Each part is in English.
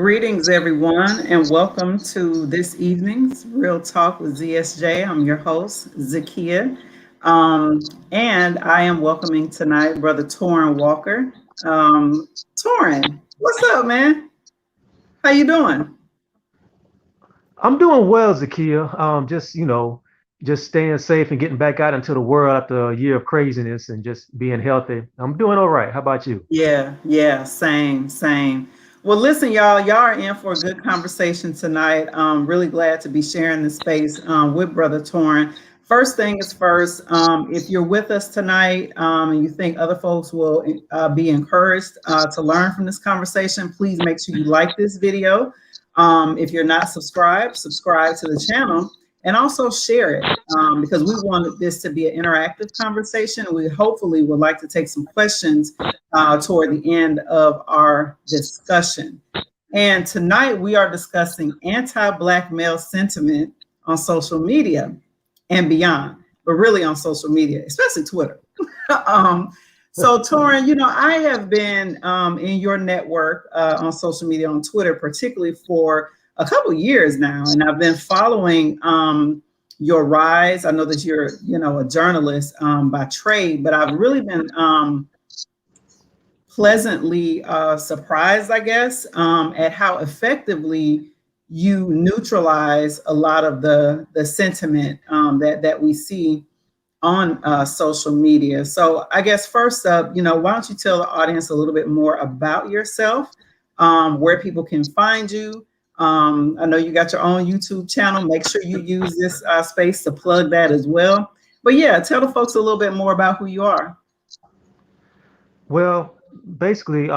Greetings, everyone, and welcome to this evening's Real Talk with ZSJ. I'm your host, Zakia, and I am welcoming tonight Brother Torrin Walker. Torrin, what's up, man? How you doing? I'm doing well, Zakia. Just staying safe and getting back out into the world after a year of craziness and just being healthy. I'm doing all right. How about you? Yeah, same. Well, listen, y'all are in for a good conversation tonight. Really glad to be sharing this space with Brother Torrin. First thing is first, if you're with us tonight and you think other folks will be encouraged to learn from this conversation, please make sure you like this video. If you're not subscribed, subscribe to the channel and also share it because we wanted this to be an interactive conversation. We hopefully would like to take some questions toward the end of our discussion. And tonight we are discussing anti-Black male sentiment on social media and beyond, but really on social media, especially Twitter. So, Torrin, I have been in your network on social media on Twitter, particularly for a couple of years now, and I've been following your rise. I know that you're, a journalist by trade, but I've really been pleasantly surprised, I guess, at how effectively you neutralize a lot of the sentiment that we see on social media. So I guess first up, why don't you tell the audience a little bit more about yourself, where people can find you. I know you got your own YouTube channel. Make sure you use this space to plug that as well. But yeah, tell the folks a little bit more about who you are. Well, basically,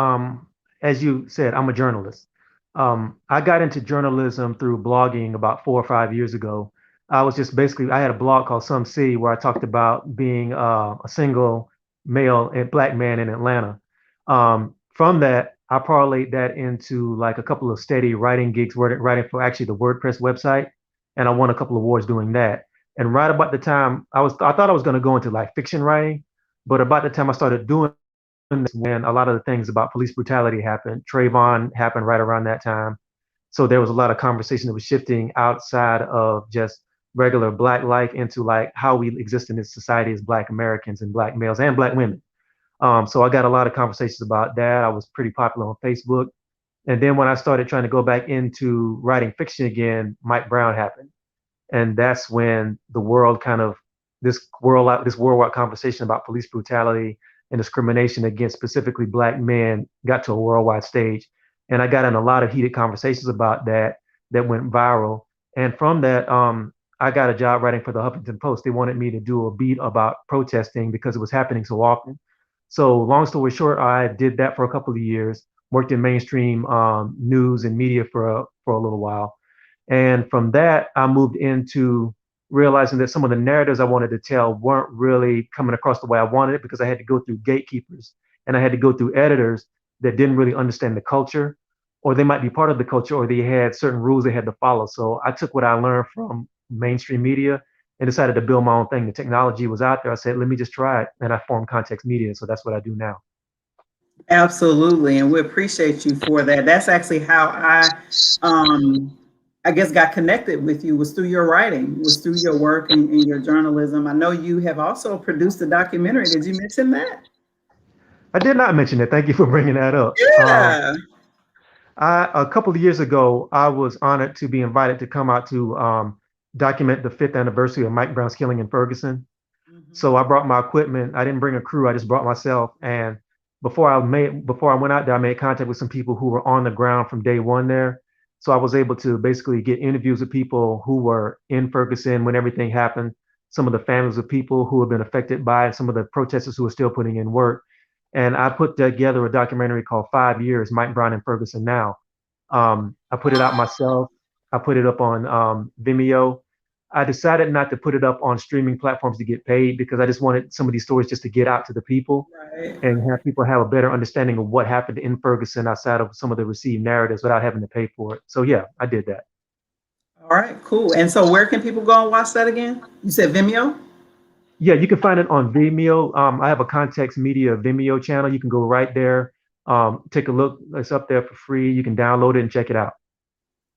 as you said, I'm a journalist. I got into journalism through blogging about 4 or 5 years ago. I had a blog called Some City where I talked about being a single male and black man in Atlanta. From that, I parlayed that into like a couple of steady writing gigs, writing for actually the WordPress website, and I won a couple of awards doing that. And right about the time I thought I was going to go into like fiction writing, but about the time I started doing this, when a lot of the things about police brutality happened. Trayvon happened right around that time. So there was a lot of conversation that was shifting outside of just regular black life into like how we exist in this society as black Americans and black males and black women. So I got a lot of conversations about that. I was pretty popular on Facebook. And then when I started trying to go back into writing fiction again, Mike Brown happened. And that's when the world kind of this worldwide conversation about police brutality and discrimination against specifically black men got to a worldwide stage. And I got in a lot of heated conversations about that went viral. And from that, I got a job writing for the Huffington Post. They wanted me to do a beat about protesting because it was happening so often. So long story short, I did that for a couple of years, worked in mainstream news and media for a little while. And from that, I moved into realizing that some of the narratives I wanted to tell weren't really coming across the way I wanted it because I had to go through gatekeepers and I had to go through editors that didn't really understand the culture, or they might be part of the culture, or they had certain rules they had to follow. So I took what I learned from mainstream media and decided to build my own thing. The technology was out there. I said, let me just try it. And I formed Context Media. So that's what I do now. Absolutely, and we appreciate you for that. That's actually how um, I guess, got connected with you was through your writing, was through your work and your journalism. I know you have also produced a documentary. Did you mention that? I did not mention it. Thank you for bringing that up. Yeah. A couple of years ago, I was honored to be invited to come out to document the fifth anniversary of Mike Brown's killing in Ferguson. Mhm. So I brought my equipment. I didn't bring a crew. I just brought myself. And before I went out there, I made contact with some people who were on the ground from day one there. So I was able to basically get interviews with people who were in Ferguson when everything happened, some of the families of people who have been affected by it, some of the protesters who are still putting in work. And I put together a documentary called 5 Years, Mike Brown in Ferguson Now. I put it out myself. I put it up on Vimeo. I decided not to put it up on streaming platforms to get paid because I just wanted some of these stories just to get out to the people Right. and have people have a better understanding of what happened in Ferguson outside of some of the received narratives without having to pay for it. So yeah, I did that. All right, cool. And so where can people go and watch that again? You said Vimeo? Yeah, you can find it on Vimeo. I have a Context Media Vimeo channel. You can go right there. Take a look. It's up there for free. You can download it and check it out.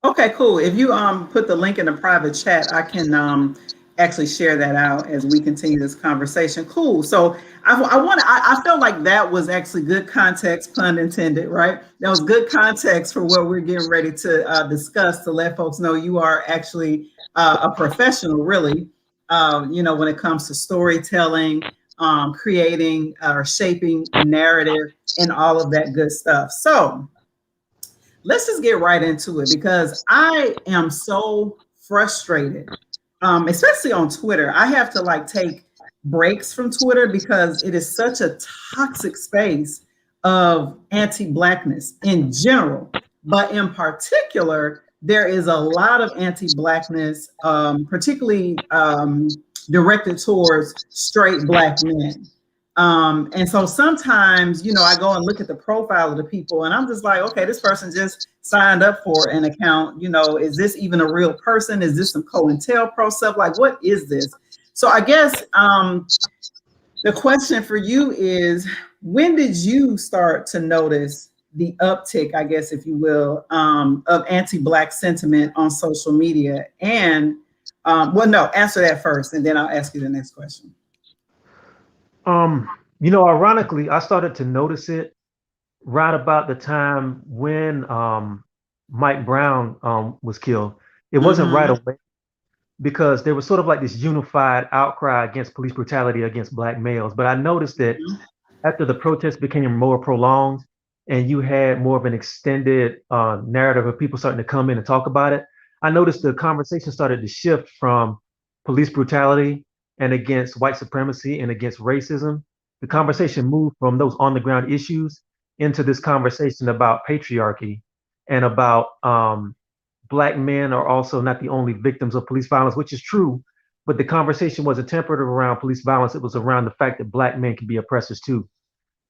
Okay, cool. If you put the link in the private chat, I can actually share that out as we continue this conversation. Cool. So I felt like that was actually good context, pun intended, right? That was good context for what we're getting ready to discuss, to let folks know you are actually a professional, really. When it comes to storytelling, creating or shaping narrative, and all of that good stuff. So let's just get right into it, because I am so frustrated, especially on Twitter. I have to like take breaks from Twitter because it is such a toxic space of anti-Blackness in general. But in particular, there is a lot of anti-Blackness, particularly directed towards straight Black men. And so sometimes, I go and look at the profile of the people and I'm just like, okay, this person just signed up for an account. Is this even a real person? Is this some COINTELPRO stuff? Like, what is this? So I guess the question for you is, when did you start to notice the uptick, I guess, if you will, of anti-Black sentiment on social media? And answer that first, and then I'll ask you the next question. Ironically, I started to notice it right about the time when Mike Brown was killed. It wasn't right away, because there was sort of like this unified outcry against police brutality against Black males. But I noticed that after the protests became more prolonged and you had more of an extended narrative of people starting to come in and talk about it, I noticed the conversation started to shift from police brutality and against white supremacy and against racism. The conversation moved from those on the ground issues into this conversation about patriarchy and about Black men are also not the only victims of police violence, which is true. But the conversation wasn't tempered around police violence. It was around the fact that Black men can be oppressors too.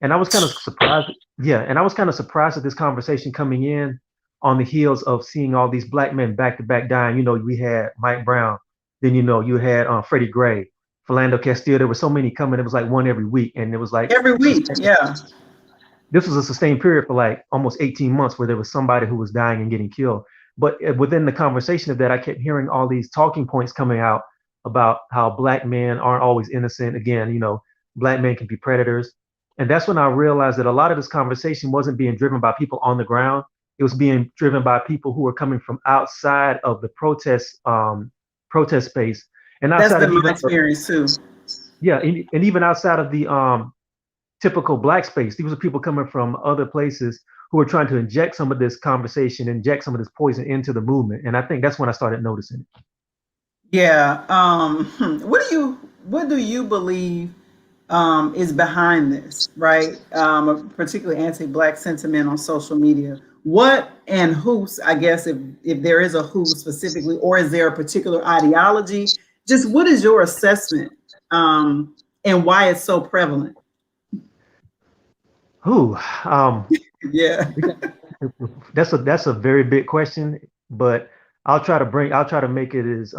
And I was kind of surprised. Yeah. And I was kind of surprised at this conversation coming in on the heels of seeing all these Black men back to back dying. We had Mike Brown, then, you had Freddie Gray, Philando Castile. There were so many coming. It was like one every week. And it was like every week. Yeah. This was a sustained period for like almost 18 months where there was somebody who was dying and getting killed. But within the conversation of that, I kept hearing all these talking points coming out about how Black men aren't always innocent. Again, Black men can be predators. And that's when I realized that a lot of this conversation wasn't being driven by people on the ground. It was being driven by people who were coming from outside of the protest space. And outside that's been my experience too. Yeah, and even outside of the typical Black space, these are people coming from other places who are trying to inject some of this conversation, inject some of this poison into the movement. And I think that's when I started noticing it. Yeah. What do you believe is behind this, right? Particularly anti-Black sentiment on social media. What and who, I guess, if there is a who specifically, or is there a particular ideology? Just what is your assessment and why it's so prevalent? Yeah. That's a very big question, but I'll try to make it as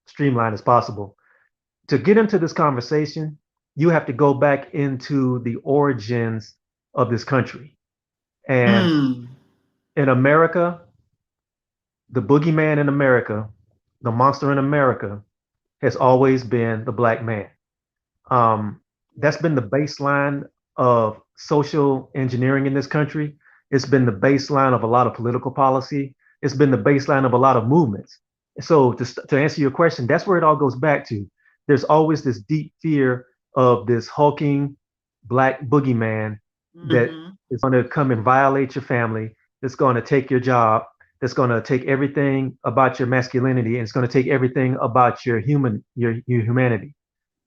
streamlined as possible. To get into this conversation, you have to go back into the origins of this country. And in America, the boogeyman in America, the monster in America, has always been the Black man. That's been the baseline of social engineering in this country. It's been the baseline of a lot of political policy. It's been the baseline of a lot of movements. So to answer your question, that's where it all goes back to. There's always this deep fear of this hulking Black boogeyman that is going to come and violate your family, that's going to take your job, that's going to take everything about your masculinity, and it's going to take everything about your humanity.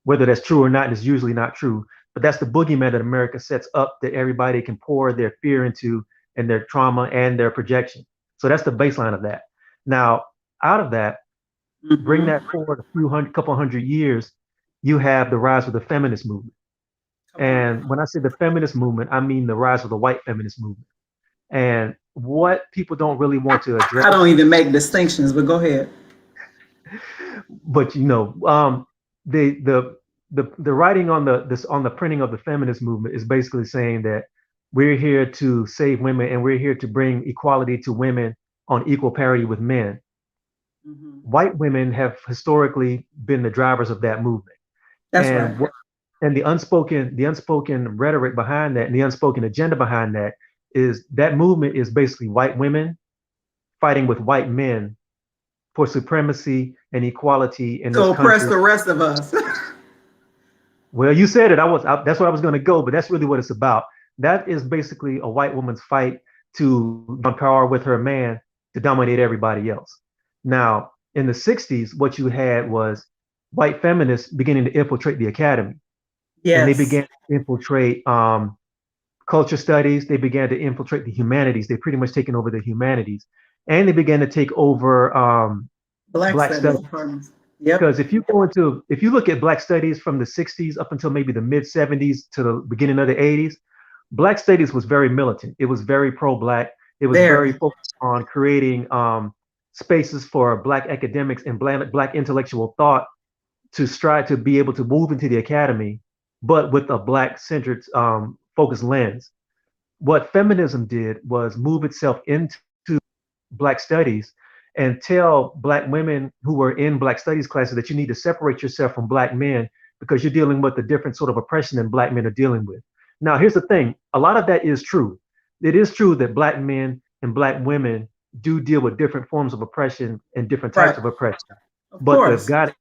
Whether that's true or not is usually not true, but that's the boogeyman that America sets up, that everybody can pour their fear into, and their trauma and their projection. So that's the baseline of that. Now, out of that, bring that forward couple hundred years, you have the rise of the feminist movement. And when I say the feminist movement, I mean the rise of the white feminist movement. And what people don't really want to address. I don't even make distinctions, but go ahead. But the writing on the printing of the feminist movement is basically saying that we're here to save women and we're here to bring equality to women on equal parity with men. Mhm. White women have historically been the drivers of that movement. That's right. And and the unspoken rhetoric behind that and the unspoken agenda behind that is that movement is basically white women fighting with white men for supremacy and equality in To this oppress country. the rest of us. Well, you said it. That's where I was going to go, but that's really what it's about. That is basically a white woman's fight to gain power with her man to dominate everybody else. Now, in the 60s, what you had was white feminists beginning to infiltrate the academy, and they Yes. began to infiltrate culture studies. They began to infiltrate the humanities. They pretty much taken over the humanities, and they began to take over Black black studies studies. departments. Yep. Because if you look at black studies from the 60s up until maybe the mid 70s to the beginning of the 80s, black studies was very militant. It was very pro-black. It was very Very. focused on creating spaces for black academics and black intellectual thought to strive to be able to move into the academy, but with a black centered focused lens. What feminism did was move itself into black studies and tell black women who were in black studies classes that you need to separate yourself from black men because you're dealing with a different sort of oppression than black men are dealing with. Now, here's the thing. A lot of that is true. It is true that black men and black women do deal with different forms of oppression and different types Right. of oppression. Of But the course. God,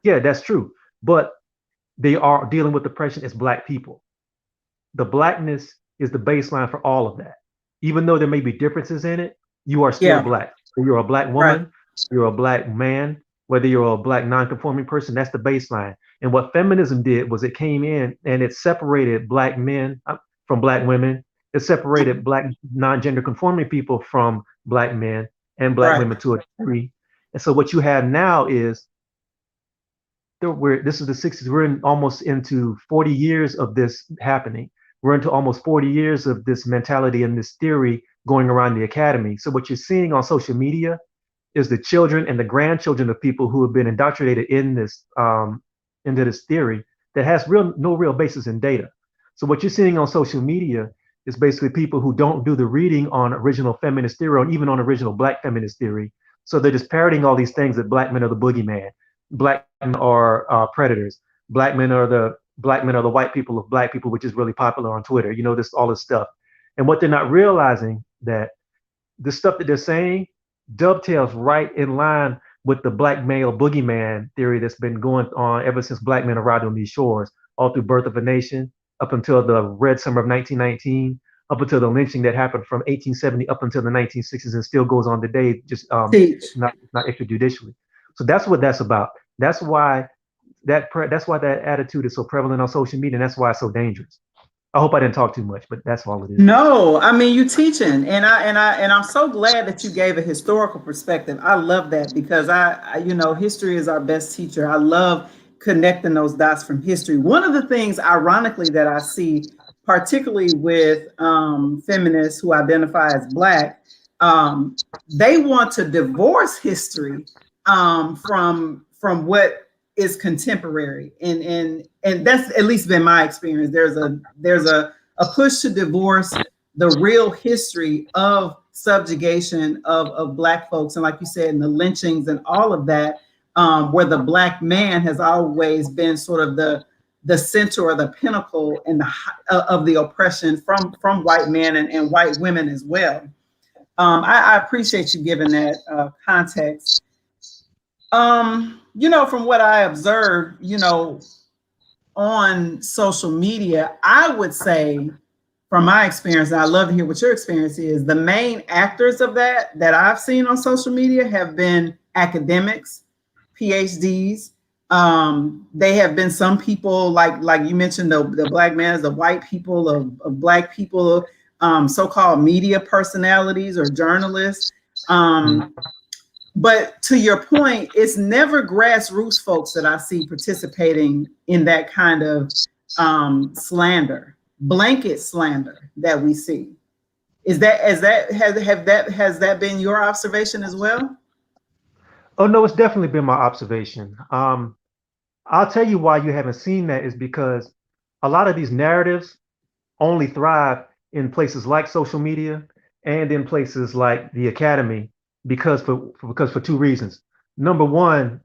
yeah, that's true. But they are dealing with oppression as black people. The blackness is the baseline for all of that. Even though there may be differences in it, you are still Yeah. black. You're a black Right. woman, you're a black man, whether you're a black non-conforming person, that's the baseline. And what feminism did was it came in and it separated black men from black women. It separated black non-gender conforming people from black men and black Right. women to a degree. And so what you have now is this is the 60s. We're almost into 40 years of this happening. We're into almost 40 years of this mentality and this theory going around the academy. So what you're seeing on social media is the children and the grandchildren of people who have been indoctrinated in this into this theory that has no real basis in data. So what you're seeing on social media is basically people who don't do the reading on original feminist theory or even on original black feminist theory. So they're just parroting all these things that black men are the boogeyman, black men are predators, black men are the white people of black people, which is really popular on Twitter. You know, this all this stuff. And what they're not realizing that the stuff that they're saying dovetails right in line with the black male boogeyman theory that's been going on ever since black men arrived on these shores, all through Birth of a Nation, up until the Red Summer of 1919, up until the lynching that happened from 1870 up until the 1960s and still goes on today, just Teach. not extrajudicially. So that's what that's about. That's why that's why that attitude is so prevalent on social media, and that's why it's so dangerous. I hope I didn't talk too much, but that's all it is. No, I mean you teaching, and I'm so glad that you gave a historical perspective. I love that because history is our best teacher. I love connecting those dots from history. One of the things, ironically, that I see, particularly with feminists who identify as Black, they want to divorce history from what is contemporary, and that's at least been my experience. There's a push to divorce the real history of subjugation of Black folks, and like you said, and the lynchings and all of that, where the Black man has always been sort of the center or the pinnacle in of the oppression from white men and white women as well. I appreciate you giving that context. From what I observed, on social media, I would say, from my experience, and I love to hear what your experience is, the main actors of that I've seen on social media have been academics, PhDs. They have been some people like you mentioned, the Black man, the white people of Black people, so-called media personalities or journalists. But to your point, it's never grassroots folks that I see participating in that kind of slander, blanket slander that we see. Has that been your observation as well? Oh no, it's definitely been my observation. I'll tell you why you haven't seen that is because a lot of these narratives only thrive in places like social media and in places like the academy because for two reasons. Number one,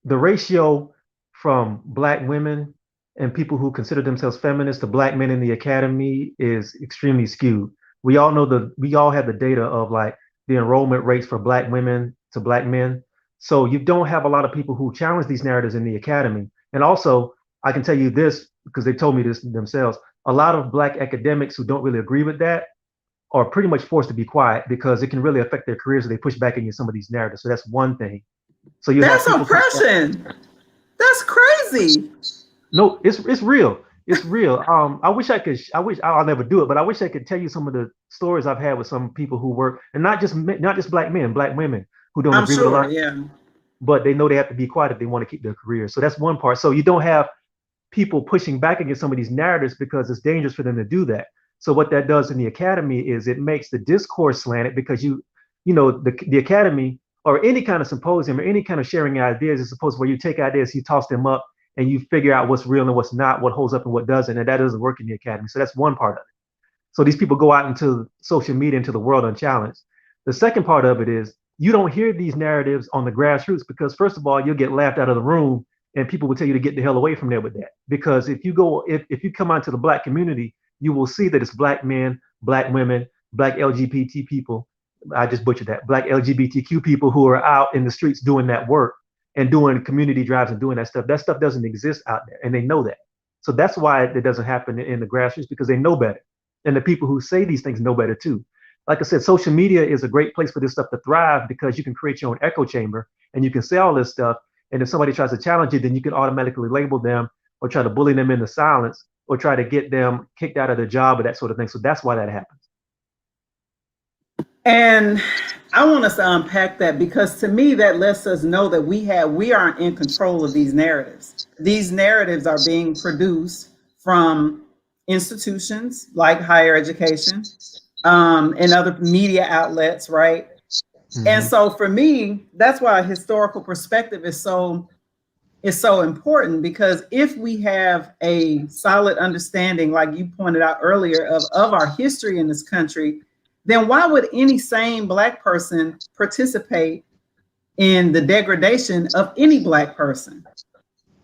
the ratio from black women and people who consider themselves feminists to black men in the academy is extremely skewed. We all have the data of like the enrollment rates for black women to black men. So you don't have a lot of people who challenge these narratives in the academy. And also, I can tell you this because they told me this themselves. A lot of black academics who don't really agree with that are pretty much forced to be quiet because it can really affect their careers if they push back against some of these narratives. So that's one thing. So you have That's people. oppression. That's crazy. No, it's real. It's real. I wish I could. I wish I'll never do it, but I wish I could tell you some of the stories I've had with some people who work, and not just black men, black women who don't I'm agree with a sure, lot, yeah. but they know they have to be quiet if they want to keep their career. So that's one part. So you don't have people pushing back against some of these narratives because it's dangerous for them to do that. So what that does in the academy is it makes the discourse slanted because the academy or any kind of symposium or any kind of sharing ideas is supposed where you take ideas, you toss them up and you figure out what's real and what's not, what holds up and what doesn't, and that doesn't work in the academy. So that's one part of it. So these people go out into social media, into the world unchallenged. The second part of it is you don't hear these narratives on the grassroots because first of all, you'll get laughed out of the room and people will tell you to get the hell away from there with that. Because if you come out to the black community, you will see that it's black men, black women, black LGBT people. I just butchered that. Black LGBTQ people who are out in the streets doing that work and doing community drives and doing that stuff. That stuff doesn't exist out there, and they know that. So that's why it doesn't happen in the grassroots because they know better. And the people who say these things know better too. Like I said, social media is a great place for this stuff to thrive because you can create your own echo chamber and you can say all this stuff. And if somebody tries to challenge it, then you can automatically label them or try to bully them into silence or try to get them kicked out of their job or that sort of thing. So that's why that happens. And I want us to unpack that because to me that lets us know that we aren't in control of these narratives. These narratives are being produced from institutions like higher education and other media outlets, right? Mm-hmm. And so for me, that's why historical perspective is so important because if we have a solid understanding, like you pointed out earlier, of our history in this country, then why would any sane Black person participate in the degradation of any Black person,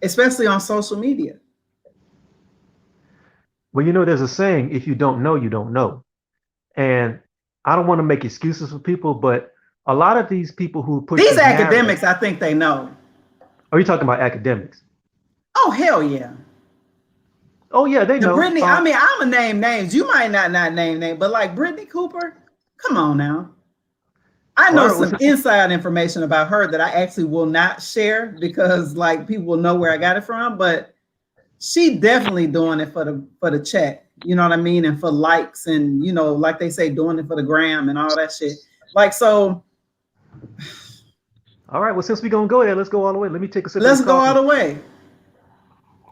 especially on social media? Well, there's a saying, if you don't know, you don't know. And I don't want to make excuses for people, but a lot of these people who push these academics, I think they know. Are you talking about academics? Oh, hell yeah. Oh, yeah, they know. Brittany, I mean, I'm going to name names. You might not name names, but like Brittany Cooper, come on now. I know some inside information about her that I actually will not share because like people will know where I got it from, but she definitely doing it for the check. You know what I mean? And for likes and, like they say, doing it for the gram and all that shit. Like, so. All right. Well, since we're going to go there, let's go all the way. Let me take a sip. Let's go all the way.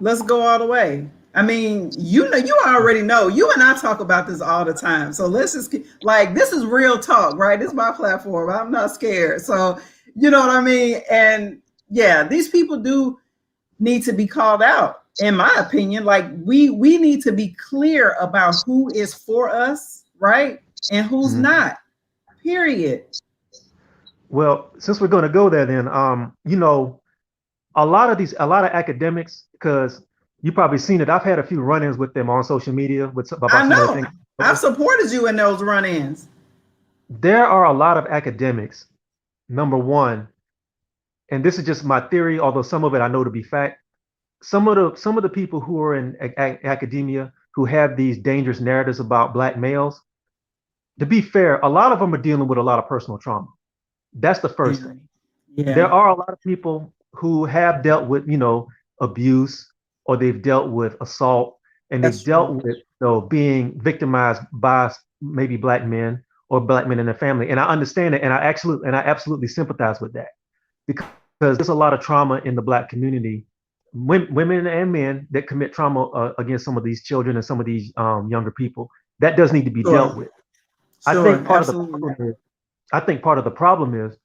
Let's go all the way. I mean, you already know. You and I talk about this all the time. So let's just this is real talk, right? This is my platform. I'm not scared. So, you know what I mean? And yeah, these people do need to be called out, in my opinion. Like we need to be clear about who is for us, right? And who's not, period. Well, since we're going to go there, then, a lot of academics, because you probably seen it. I've had a few run-ins with them on social media. I know. I've supported you in those run-ins. There are a lot of academics, number one, and this is just my theory, although some of it I know to be fact. Some of the people who are in academia who have these dangerous narratives about Black males, to be fair, a lot of them are dealing with a lot of personal trauma. That's the first thing. Yeah. There are a lot of people who have dealt with, abuse, or they've dealt with assault, and they've dealt with being victimized by maybe Black men or Black men in their family. And I understand it, and I absolutely sympathize with that because there's a lot of trauma in the Black community, women and men that commit trauma against some of these children and some of these younger people. That does need to be dealt with. Sure, I think part of the problem is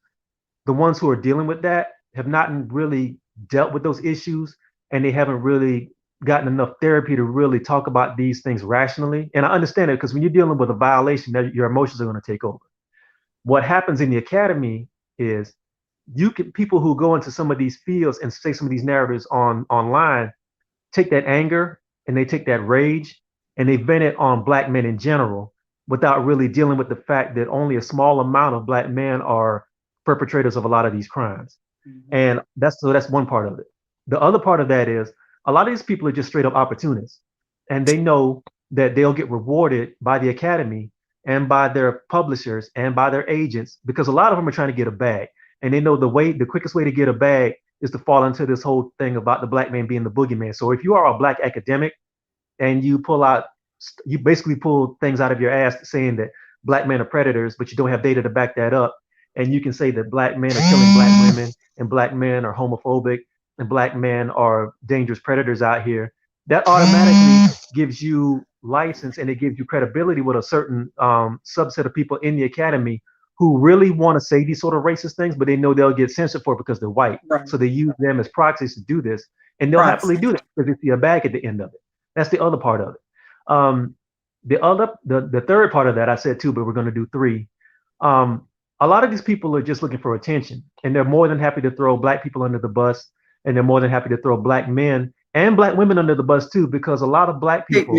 the ones who are dealing with that have not really dealt with those issues, and they haven't really gotten enough therapy to really talk about these things rationally. And I understand it because when you're dealing with a violation, your emotions are going to take over. What happens in the academy is you can people who go into some of these fields and say some of these narratives online take that anger and they take that rage and they vent it on black men in general without really dealing with the fact that only a small amount of black men are perpetrators of a lot of these crimes. Mm-hmm. And that's one part of it. The other part of that is a lot of these people are just straight up opportunists, and they know that they'll get rewarded by the academy and by their publishers and by their agents because a lot of them are trying to get a bag, and they know the quickest way to get a bag is to fall into this whole thing about the black man being the boogeyman. So if you are a black academic and you basically pull things out of your ass saying that black men are predators, but you don't have data to back that up, and you can say that black men are killing black women and black men are homophobic and black men are dangerous predators out here, that automatically gives you license and it gives you credibility with a certain subset of people in the academy who really want to say these sort of racist things, but they know they'll get censored for it because they're white. Right. So they use them as proxies to do this, and they'll happily do that because they see a bag at the end of it. That's the other part of it. The third part of that I said two, but we're going to do three. A lot of these people are just looking for attention, and they're more than happy to throw black people under the bus, and they're more than happy to throw black men and black women under the bus too, because a lot of black people,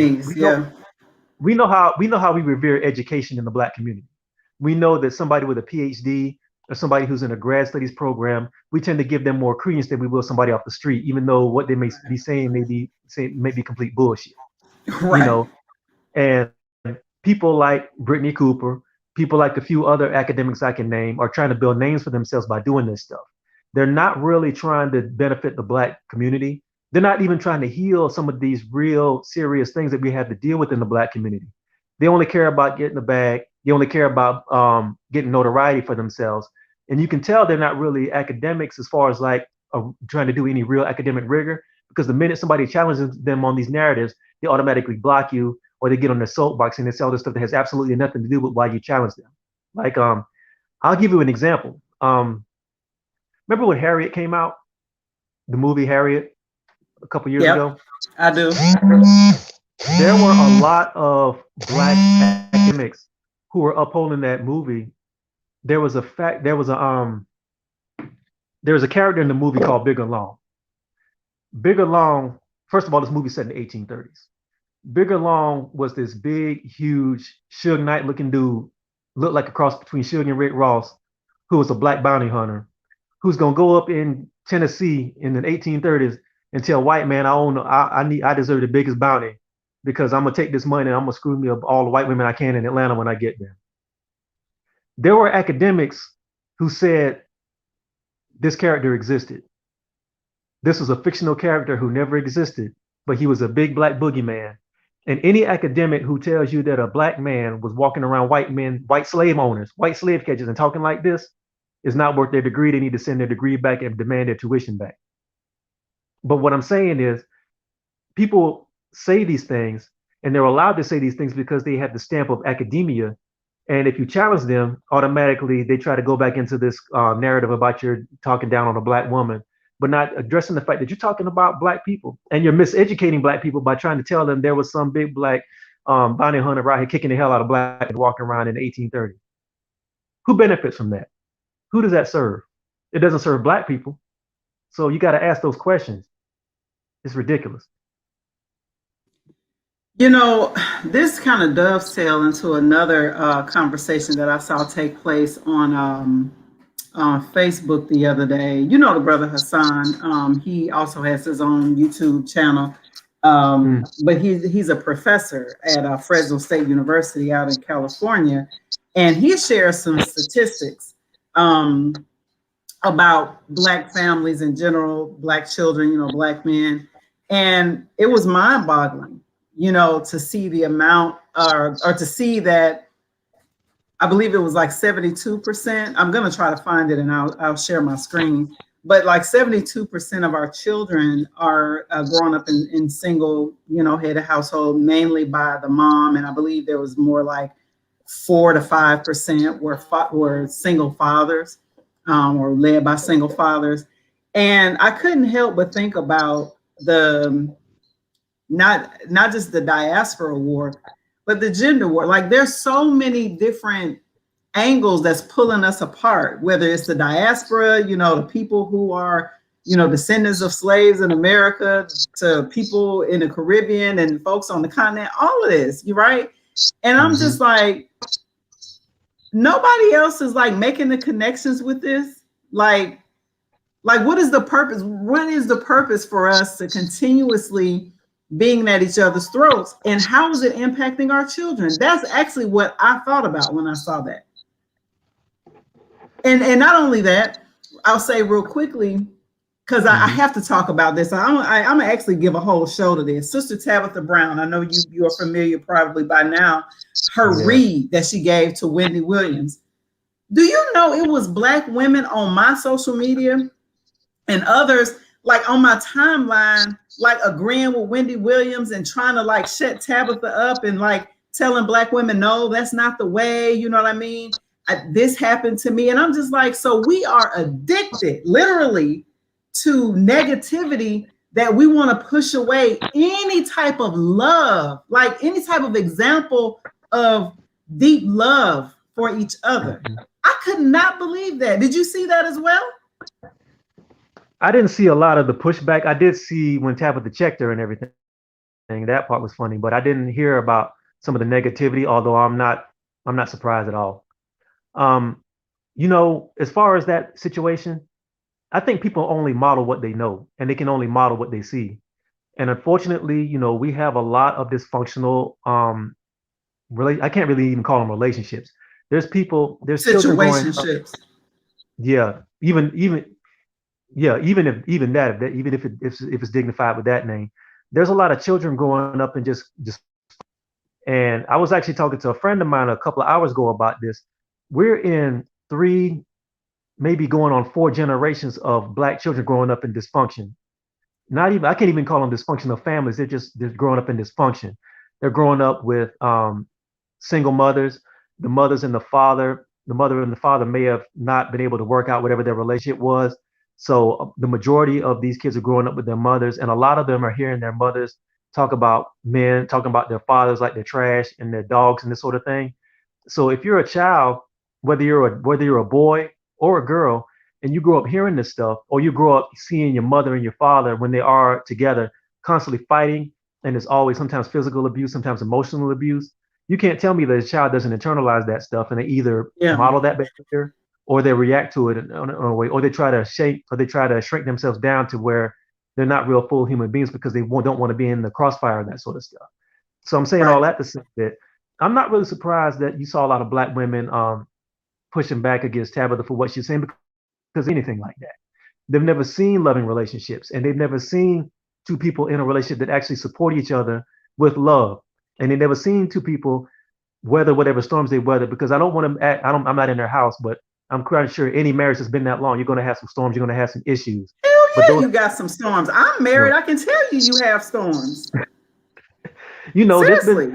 we know how we revere education in the black community. We know that somebody with a PhD or somebody who's in a grad studies program, we tend to give them more credence than we will somebody off the street, even though what they may be saying may be complete bullshit. Right. You know, and people like Brittany Cooper, people like a few other academics I can name, are trying to build names for themselves by doing this stuff. They're not really trying to benefit the black community. They're not even trying to heal some of these real serious things that we have to deal with in the black community. They only care about getting the bag. They only care about getting notoriety for themselves. And you can tell they're not really academics as far as like trying to do any real academic rigor, because the minute somebody challenges them on these narratives, they automatically block you, or they get on their soapbox and they say all this stuff that has absolutely nothing to do with why you challenge them. Like, I'll give you an example. Remember when Harriet came out, the movie Harriet, a couple years ago? I do. There were a lot of black academics who were upholding that movie. There was a character in the movie called Bigger Long. Bigger Long, first of all, this movie set in the 1830s. Bigger Long was this big, huge, Suge Knight looking dude, looked like a cross between Suge and Rick Ross, who was a black bounty hunter, who's gonna go up in Tennessee in the 1830s and tell white man, I deserve the biggest bounty because I'm gonna take this money and I'm gonna screw me up all the white women I can in Atlanta when I get there. There were academics who said this character existed. This was a fictional character who never existed, but he was a big black boogeyman. And any academic who tells you that a black man was walking around white slave owners, white slave catchers, and talking like this is not worth their degree. They need to send their degree back and demand their tuition back. But what I'm saying is, people say these things, and they're allowed to say these things because they have the stamp of academia. And if you challenge them, automatically they try to go back into this narrative about you're talking down on a black woman, but not addressing the fact that you're talking about black people, and you're miseducating black people by trying to tell them there was some big black bounty hunter out here kicking the hell out of black and walking around in the 1830s. Who benefits from that? Who does that serve? It doesn't serve black people. So you got to ask those questions. It's ridiculous. You know, this kind of dovetails into another conversation that I saw take place on Facebook the other day. You know, the brother Hassan, he also has his own YouTube channel, but he's a professor at Fresno State University out in California, and he shares some statistics about black families in general, black children, you know, black men, and it was mind-boggling, you know, to see the amount or to see that. I believe it was like 72%. I'm going to try to find it and I'll share my screen. But like 72% of our children are growing up in single, you know, headed household, mainly by the mom. And I believe there was more like 4 to 5% were single fathers or led by single fathers. And I couldn't help but think about the not just the diaspora war, but the gender war. Like there's so many different angles that's pulling us apart, whether it's the diaspora, the people who are, descendants of slaves in America, to people in the Caribbean and folks on the continent, all of this, you're right. And I'm just like, nobody else is like making the connections with this. Like what is the purpose? What is the purpose for us to continuously being at each other's throats? And how is it impacting our children? That's actually what I thought about when I saw that. And not only that, I'll say real quickly, because I have to talk about this. I'm gonna actually give a whole show to this. Sister Tabitha Brown, I know you are familiar probably by now, her read that she gave to Wendy Williams. Do you know it was Black women on my social media and others like on my timeline, like agreeing with Wendy Williams and trying to like shut Tabitha up and like telling Black women, no, that's not the way, you know what I mean? This happened to me. And I'm just like, so we are addicted literally to negativity that we want to push away any type of love, like any type of example of deep love for each other. I could not believe that. Did you see that as well? I didn't see a lot of the pushback. I did see when Tabitha checked her and everything. That part was funny, but I didn't hear about some of the negativity, although I'm not surprised at all. As far as that situation, I think people only model what they know, and they can only model what they see. And unfortunately, we have a lot of dysfunctional, I can't really even call them relationships. There's situationships. Even if it's dignified with that name, there's a lot of children growing up and just. And I was actually talking to a friend of mine a couple of hours ago about this. We're in 3, maybe going on 4 generations of Black children growing up in dysfunction. I can't even call them dysfunctional families. They're growing up in dysfunction. They're growing up with single mothers. The mother and the father may have not been able to work out whatever their relationship was. So the majority of these kids are growing up with their mothers, and a lot of them are hearing their mothers talk about men, talking about their fathers like they're trash and their dogs and this sort of thing. So if you're a child, whether you're a boy or a girl, and you grow up hearing this stuff, or you grow up seeing your mother and your father when they are together constantly fighting, and it's always sometimes physical abuse, sometimes emotional abuse, you can't tell me that a child doesn't internalize that stuff, and they either model that behavior or they react to it in a way, or they try to shrink themselves down to where they're not real full human beings because they don't want to be in the crossfire and that sort of stuff. So I'm saying all that to say that I'm not really surprised that you saw a lot of Black women pushing back against Tabitha for what she's saying, because anything like that. They've never seen loving relationships, and they've never seen 2 people in a relationship that actually support each other with love. And they've never seen 2 people weather whatever storms they weather, because I don't want to I'm not in their house, but I'm quite sure any marriage that's been that long, you're going to have some storms, you're going to have some issues. Hell yeah, you got some storms. I'm married. I can tell you have storms. Seriously.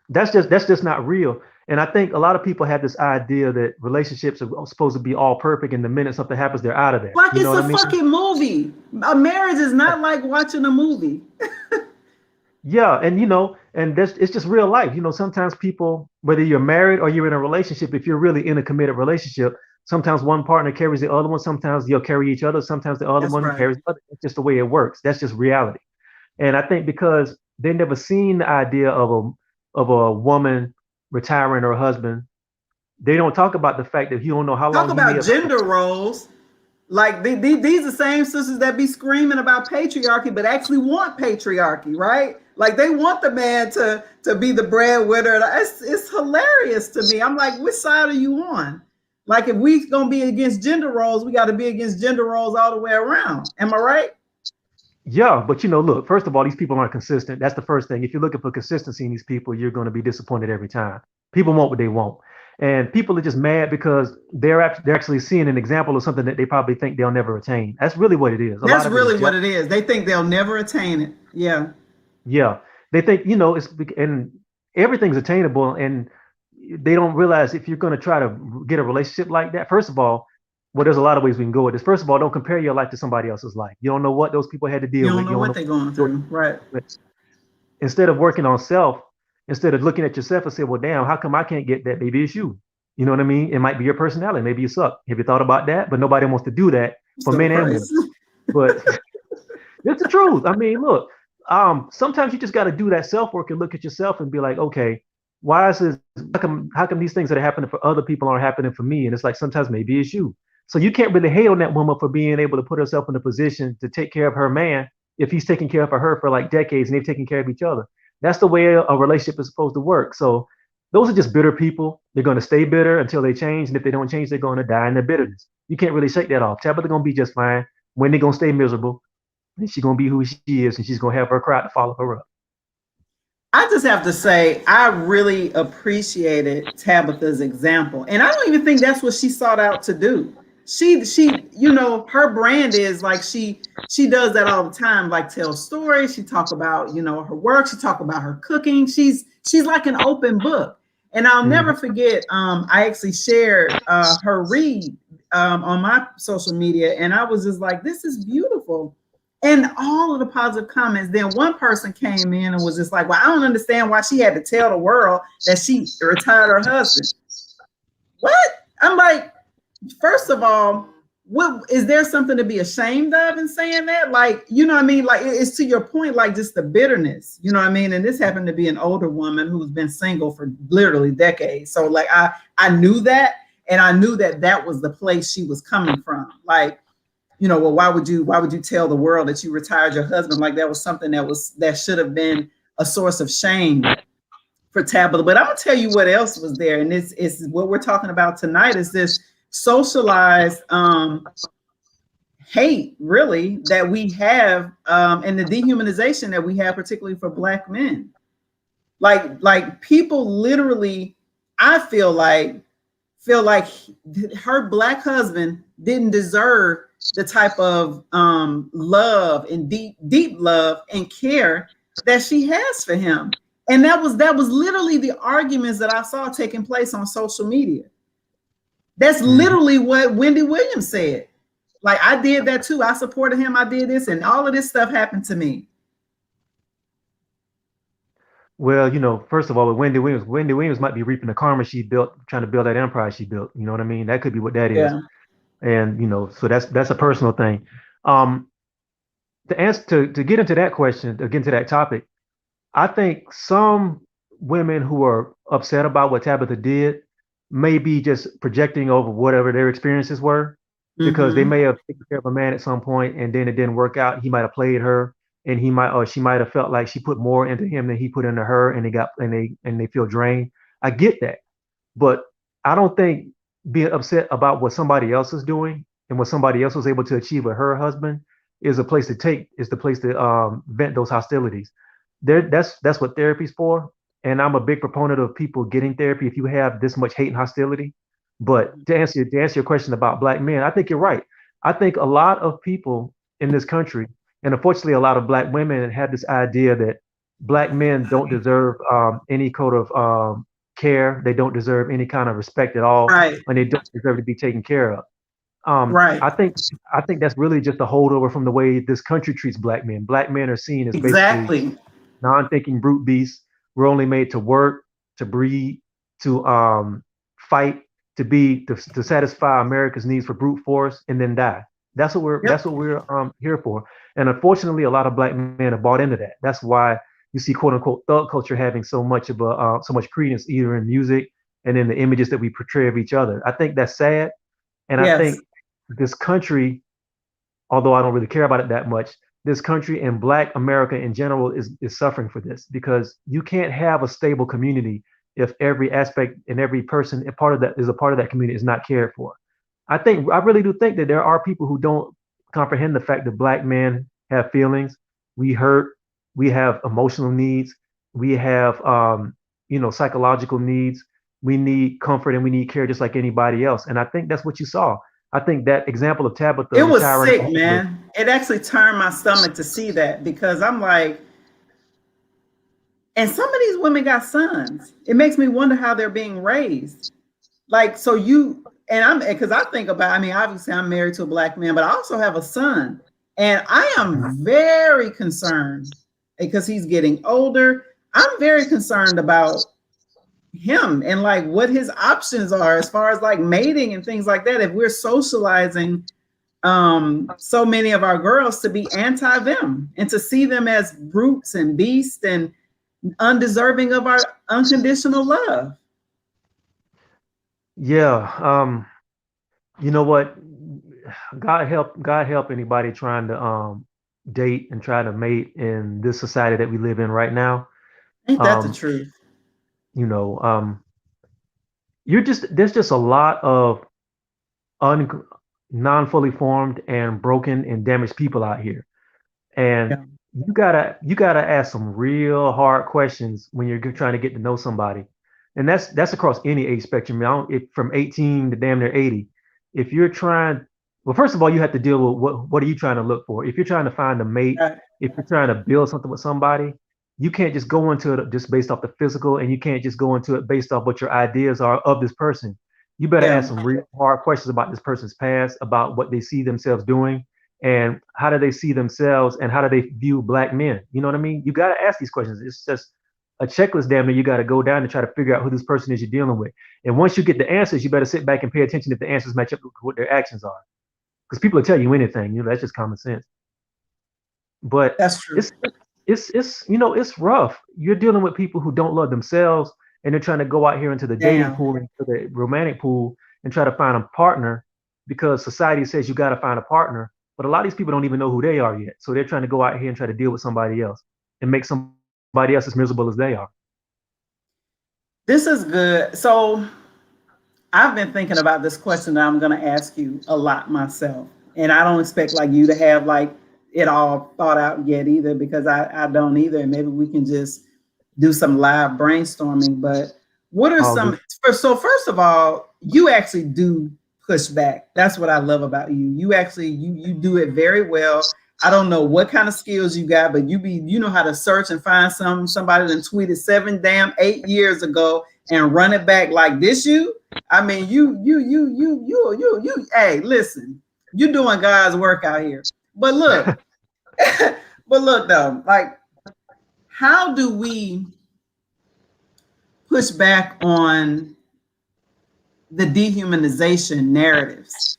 That's just not real. And I think a lot of people have this idea that relationships are supposed to be all perfect, and the minute something happens, they're out of there. Like it's a fucking movie. A marriage is not like watching a movie. Yeah, and it's just real life. Sometimes people, whether you're married or you're in a relationship, if you're really in a committed relationship, sometimes one partner carries the other one. Sometimes you'll carry each other. Sometimes the other carries the other. It's just the way it works. That's just reality. And I think because they've never seen the idea of a woman retiring her husband, they don't talk about the fact that he don't know how long. Talk about gender roles. Like these are the same sisters that be screaming about patriarchy, but actually want patriarchy, right? Like they want the man to be the breadwinner. It's hilarious to me. I'm like, which side are you on? Like if we gonna be against gender roles, we got to be against gender roles all the way around. Am I right? Yeah, but look, first of all, these people aren't consistent. That's the first thing. If you're looking for consistency in these people, you're going to be disappointed every time. People want what they want. And people are just mad because they're actually seeing an example of something that they probably think they'll never attain. That's really what it is. That's really what it is. They think they'll never attain it. Yeah. Yeah. They think, and everything's attainable, and they don't realize if you're going to try to get a relationship like that, first of all, well, there's a lot of ways we can go with this. First of all, don't compare your life to somebody else's life. You don't know what those people had to You deal don't with. know You don't what they're going know. through, right? Instead of working on self, instead of looking at yourself and say, well, damn, how come I can't get that? Maybe it's you. You know what I mean? It might be your personality. Maybe you suck. Have you thought about that? But nobody wants to do that for So men and women. crazy. But it's the truth. I mean, look, sometimes you just got to do that self work and look at yourself and be like, okay, why is this? How come these things that are happening for other people aren't happening for me? And it's like sometimes maybe it's you. So you can't really hate on that woman for being able to put herself in a position to take care of her man if he's taking care of her for like decades and they've taken care of each other. That's the way a relationship is supposed to work. So those are just bitter people. They're going to stay bitter until they change, and if they don't change, they're going to die in their bitterness. You can't really shake that off. Tabitha going to be just fine. Wendy going to stay miserable, and she's going to be who she is, and she's going to have her crowd to follow her up. I just have to say, I really appreciated Tabitha's example. And I don't even think that's what she sought out to do. She, you know, her brand is like she does that all the time, like tell stories. She talk about, you know, her work. She talk about her cooking. She's like an open book. And I'll never forget, I actually shared her read on my social media, and I was just like, this is beautiful. And all of the positive comments. Then one person came in and was just like, well, I don't understand why she had to tell the world that she retired her husband. What? I'm like, first of all, what is there something to be ashamed of in saying that? Like, you know what I mean? Like, it's to your point, like just the bitterness, you know what I mean? And this happened to be an older woman who's been single for literally decades. So like, I knew that, and I knew that that was the place she was coming from. Like, you know, well, why would you tell the world that you retired your husband? Like that was something that should have been a source of shame for Tabitha. But I'm gonna tell you what else was there, and this is what we're talking about tonight, is this socialized hate, really, that we have, and the dehumanization that we have, particularly for Black men. Like people literally, I feel like her Black husband didn't deserve the type of love and deep love and care that she has for him. And that was literally the arguments that I saw taking place on social media. That's literally what Wendy Williams said. Like, I did that too. I supported him. I did this, and all of this stuff happened to me. Well, you know, first of all, with Wendy Williams might be reaping the karma she built, trying to build that empire she built. You know what I mean? That could be what that is. Yeah. And you know, so that's a personal thing. Um, to answer to get into that question, to get into that topic, I think some women who are upset about what Tabitha did may be just projecting over whatever their experiences were, because they may have taken care of a man at some point and then it didn't work out. He might have played her, and he might, or she might have felt like she put more into him than he put into her, and they feel drained. I get that, but I don't think being upset about what somebody else is doing and what somebody else was able to achieve with her husband is a place to take, is the place to vent those hostilities. That's what therapy's for. And I'm a big proponent of people getting therapy if you have this much hate and hostility. But to answer your question about Black men, I think you're right. I think a lot of people in this country, and unfortunately a lot of Black women, have this idea that Black men don't deserve any kind of care. They don't deserve any kind of respect at all, Right. and they don't deserve to be taken care of. Right. I think that's really just a holdover from the way this country treats Black men. Black men are seen as basically Exactly. non-thinking brute beasts. We're only made to work, to breed, to fight, to satisfy America's needs for brute force, and then die. That's what we're here for. And unfortunately, a lot of Black men have bought into that. That's why you see quote unquote thug culture having so much credence, either in music and in the images that we portray of each other. I think that's sad, and I Yes. think this country, although I don't really care about it that much, this country and Black America in general is suffering for this, because you can't have a stable community if every aspect and every person, a part of that community, is not cared for. I really do think that there are people who don't comprehend the fact that Black men have feelings. We hurt. We have emotional needs. We have psychological needs. We need comfort and we need care just like anybody else. And I think that's what you saw. I think that example of Tabitha, It was retiring sick, her husband, man. It actually turned my stomach to see that, because I'm like, and some of these women got sons. It makes me wonder how they're being raised. Like, so and because I think about, I mean, obviously I'm married to a black man, but I also have a son. And I am very concerned because he's getting older. I'm very concerned about him and like what his options are as far as like mating and things like that. If we're socializing so many of our girls to be anti them and to see them as brutes and beasts and undeserving of our unconditional love. Yeah. You know what? God help anybody trying to date and try to mate in this society that we live in right now. Ain't that the Um, truth? you know, there's just a lot of un non fully formed and broken and damaged people out here. And Yeah. you gotta ask some real hard questions when you're trying to get to know somebody. And that's across any age spectrum. From 18 to damn near 80. If you're trying, well, first of all, you have to deal with what are you trying to look for? If you're trying to find a mate, Right. if you're trying to build something with somebody, you can't just go into it just based off the physical, and you can't just go into it based off what your ideas are of this person. You better ask Yeah. some real hard questions about this person's past, about what they see themselves doing, and how do they see themselves, and how do they view black men. You know what I mean? You got to ask these questions. It's just a checklist, damn near. You got to go down and try to figure out who this person is you're dealing with. And once you get the answers, you better sit back and pay attention if the answers match up with what their actions are, because people will tell you anything. That's just common sense. But That's true. it's rough. You're dealing with people who don't love themselves, and they're trying to go out here into the dating Damn. pool, into the romantic pool, and try to find a partner, because society says you got to find a partner. But a lot of these people don't even know who they are yet, so they're trying to go out here and try to deal with somebody else and make somebody else as miserable as they are. This is good. So I've been thinking about this question that I'm going to ask you a lot myself. And I don't expect like you to have like it all thought out yet either, because I don't either. And maybe we can just do some live brainstorming. But what are All some, good. so first of all, you actually do push back. That's what I love about you. You actually, you do it very well. I don't know what kind of skills you got, but you know how to search and find somebody that tweeted 8 years ago and run it back like this. I mean, you. Hey, listen, you doing God's work out here. But look, but look though, like, how do we push back on the dehumanization narratives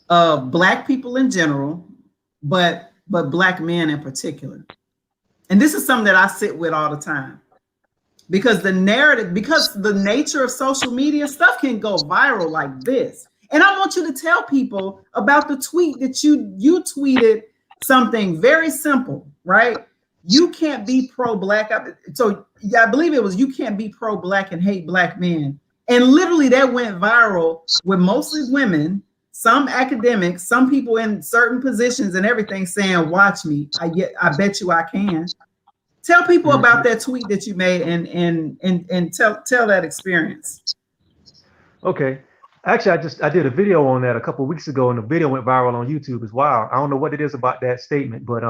of Black people in general, but Black men in particular? And this is something that I sit with all the time, because the narrative, because the nature of social media, stuff can go viral like this. And I want you to tell people about the tweet that you tweeted, something very simple, right? You can't be pro-Black. So yeah, I believe it was, you can't be pro-Black and hate Black men. And literally that went viral with mostly women, some academics, some people in certain positions and everything saying, watch me. I bet you I can. Tell people about that tweet that you made, and tell that experience. Okay. Actually, I did a video on that a couple of weeks ago, and the video went viral on YouTube as well. I don't know what it is about that statement, but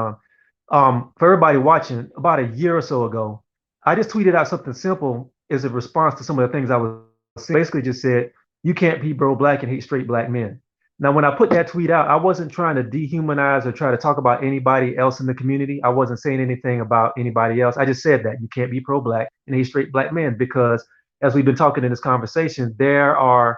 for everybody watching, about a year or so ago, I just tweeted out something simple as a response to some of the things I was saying. Basically, just said you can't be pro-Black and hate straight Black men. Now, when I put that tweet out, I wasn't trying to dehumanize or try to talk about anybody else in the community. I wasn't saying anything about anybody else. I just said that you can't be pro-Black and hate straight Black men, because as we've been talking in this conversation, there's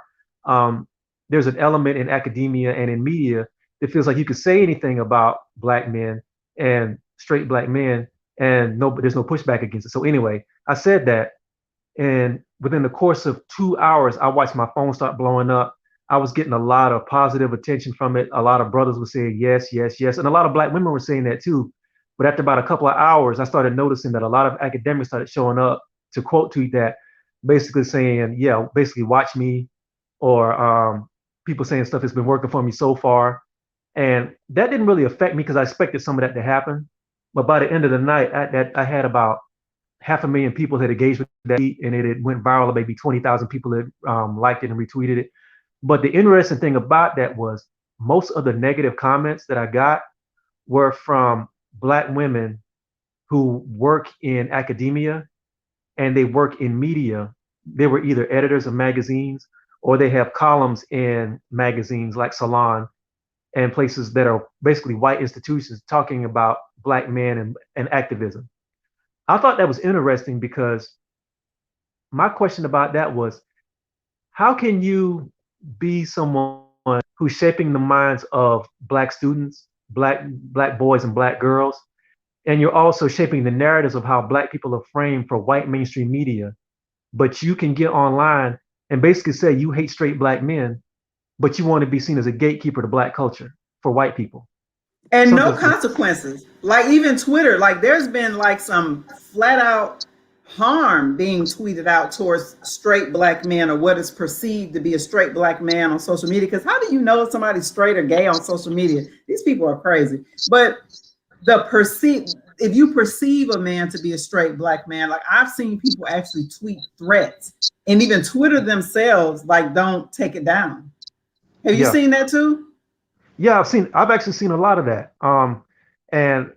an element in academia and in media that feels like you could say anything about Black men and straight Black men, and there's no pushback against it. So anyway, I said that, and within the course of 2 hours, I watched my phone start blowing up. I was getting a lot of positive attention from it. A lot of brothers were saying yes, yes, yes, and a lot of Black women were saying that too. But after about a couple of hours, I started noticing that a lot of academics started showing up to quote tweet that, basically saying, yeah, basically watch me, or people saying stuff that's been working for me so far. And that didn't really affect me because I expected some of that to happen. But by the end of the night, I had about 500,000 people that engaged with that, and it went viral. Maybe 20,000 people that liked it and retweeted it. But the interesting thing about that was most of the negative comments that I got were from Black women who work in academia and they work in media. They were either editors of magazines, or they have columns in magazines like Salon and places that are basically white institutions talking about black men and activism. I thought that was interesting because my question about that was, how can you be someone who's shaping the minds of black students, black boys and black girls, and you're also shaping the narratives of how black people are framed for white mainstream media, but you can get online and basically say you hate straight black men, but you want to be seen as a gatekeeper to black culture for white people. And no Something. consequences. Like even Twitter, like there's been like some flat out harm being tweeted out towards straight black men or what is perceived to be a straight black man on social media. Because how do you know if somebody's straight or gay on social media? These people are crazy. But if you perceive a man to be a straight black man, like I've seen people actually tweet threats and even Twitter themselves, like, don't take it down. Have you seen that too? Yeah, I've actually seen a lot of that. And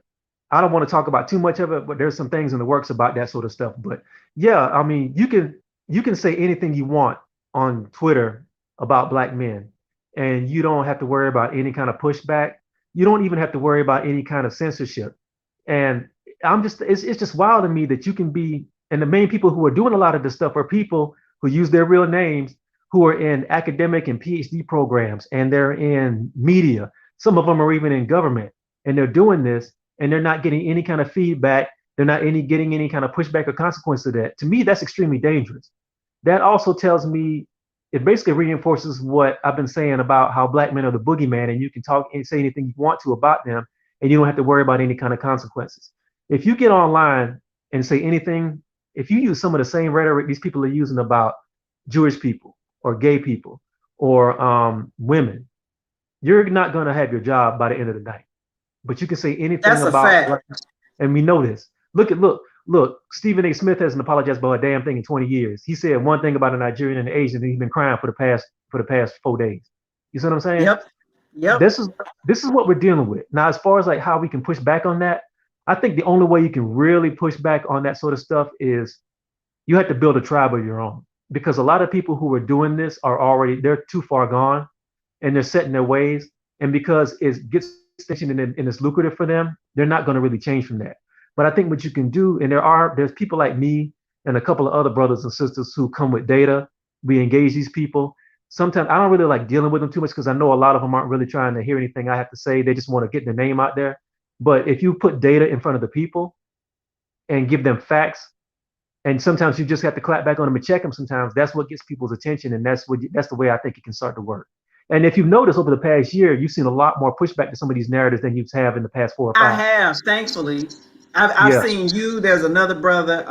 I don't want to talk about too much of it, but there's some things in the works about that sort of stuff. But yeah, I mean, you can say anything you want on Twitter about black men, and you don't have to worry about any kind of pushback. You don't even have to worry about any kind of censorship. And it's just wild to me that you can be, and the main people who are doing a lot of this stuff are people who use their real names, who are in academic and PhD programs, and they're in media. Some of them are even in government, and they're doing this, and they're not getting any kind of feedback. They're not getting any kind of pushback or consequence to that. To me, that's extremely dangerous. That also tells me, it basically reinforces what I've been saying about how black men are the boogeyman, and you can talk and say anything you want to about them, and you don't have to worry about any kind of consequences. If you get online and say anything, if you use some of the same rhetoric these people are using about Jewish people or gay people or women, you're not going to have your job by the end of the night. But you can say anything That's about, a fact. and we know this. Look, Stephen A. Smith hasn't apologized about a damn thing in 20 years. He said one thing about a Nigerian and an Asian, and he's been crying for the past 4 days. You see what I'm saying? Yep. This is what we're dealing with. Now, as far as like how we can push back on that, I think the only way you can really push back on that sort of stuff is you have to build a tribe of your own. Because a lot of people who are doing this they're too far gone, and they're set in their ways. And because it gets attention and it's lucrative for them, they're not going to really change from that. But I think what you can do, and there's people like me and a couple of other brothers and sisters who come with data. We engage these people. Sometimes I don't really like dealing with them too much because I know a lot of them aren't really trying to hear anything I have to say. They just want to get their name out there. But if you put data in front of the people and give them facts, and sometimes you just have to clap back on them and check them sometimes, that's what gets people's attention, and that's the way I think it can start to work. And if you've noticed over the past year, you've seen a lot more pushback to some of these narratives than you've had in the past 4 or 5. I have, thankfully. I've seen you. There's another brother.